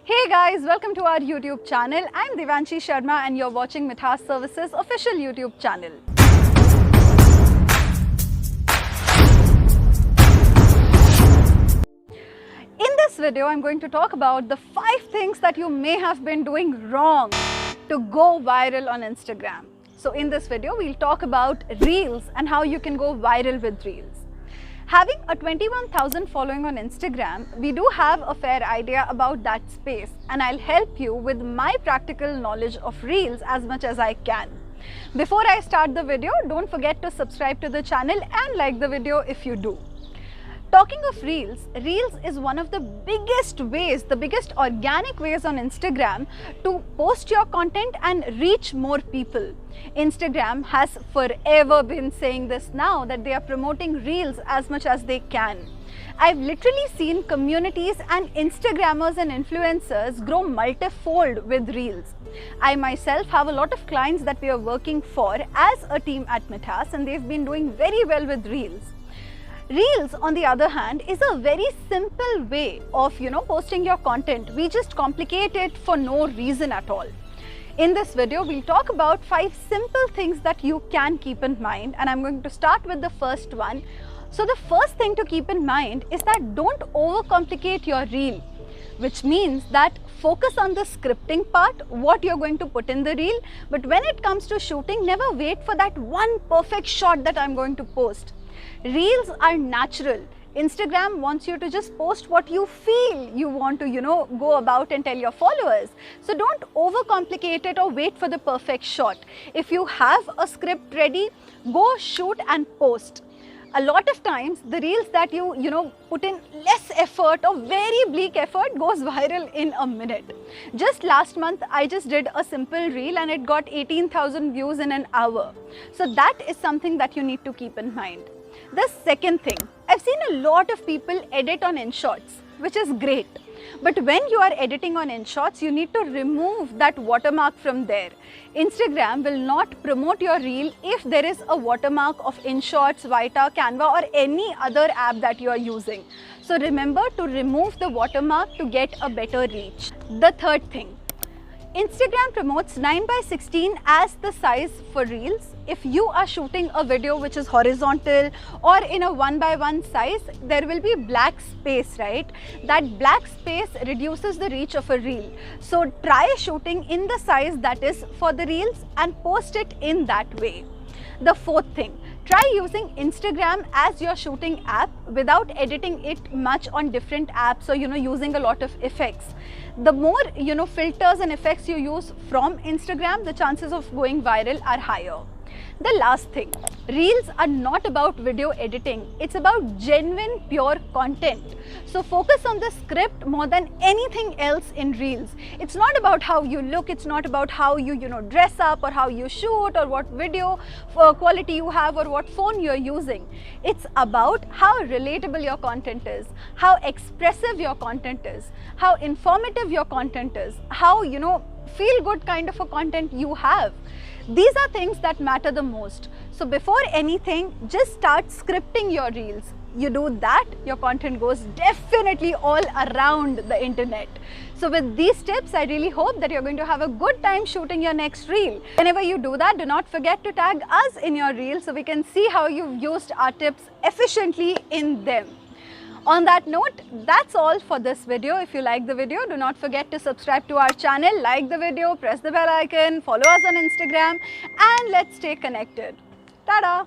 Hey guys, welcome to our YouTube channel. I'm Ft.Devanshi Sharma and you're watching Mithaas Services official YouTube channel. In this video, I'm going to talk about the 5 things that you may have been doing wrong to go viral on Instagram. So in this video, we'll talk about Reels and how you can go viral with Reels. Having a 21,000 following on Instagram, we do have a fair idea about that space, and I'll help you with my practical knowledge of Reels as much as I can. Before I start the video, don't forget to subscribe to the channel and like the video if you do. Talking of Reels, Reels is one of the biggest ways, the biggest organic ways on Instagram to post your content and reach more people. Instagram has forever been saying this now, that they are promoting Reels as much as they can. I've literally seen communities and Instagrammers and influencers grow multifold with Reels. I myself have a lot of clients that we are working for as a team at Mithaas, and they've been doing very well with Reels. Reels, on the other hand, is a very simple way of, posting your content. We just complicate it for no reason at all. In this video, we'll talk about 5 simple things that you can keep in mind, and I'm going to start with the first one. So the first thing to keep in mind is that don't overcomplicate your reel, which means that focus on the scripting part, what you're going to put in the reel, but when it comes to shooting, never wait for that one perfect shot that I'm going to post. Reels are natural. Instagram wants you to just post what you feel you want to, go about and tell your followers. So don't overcomplicate it or wait for the perfect shot. If you have a script ready, go shoot and post. A lot of times, the reels that you put in less effort or very bleak effort goes viral in a minute. Just last month, I just did a simple reel and it got 18,000 views in an hour. So that is something that you need to keep in mind. The second thing, I've seen a lot of people edit on InShots, which is great. But when you are editing on InShots, you need to remove that watermark from there. Instagram will not promote your reel if there is a watermark of InShots, Vita, Canva or any other app that you are using. So remember to remove the watermark to get a better reach. The third thing, Instagram promotes 9:16 as the size for Reels. If you are shooting a video which is horizontal or in a 1:1 size, there will be black space, right? That black space reduces the reach of a reel. So try shooting in the size that is for the Reels and post it in that way. The fourth thing, try using Instagram as your shooting app without editing it much on different apps or using a lot of effects. The more filters and effects you use from Instagram, the chances of going viral are higher. The last thing, Reels are not about video editing, it's about genuine pure content. So focus on the script more than anything else in Reels. It's not about how you look, it's not about how you dress up or how you shoot or what video quality you have or what phone you're using. It's about how relatable your content is, how expressive your content is, how informative your content is, how feel good kind of a content you have. These are things that matter the most. So before anything, just start scripting your reels. You do that, your content goes definitely all around the internet. So with these tips, I really hope that you're going to have a good time shooting your next reel. Whenever you do that, do not forget to tag us in your reel so we can see how you've used our tips efficiently in them. On that note, that's all for this video. If you like the video, do not forget to subscribe to our channel, like the video, press the bell icon, follow us on Instagram, and let's stay connected. Ta-da!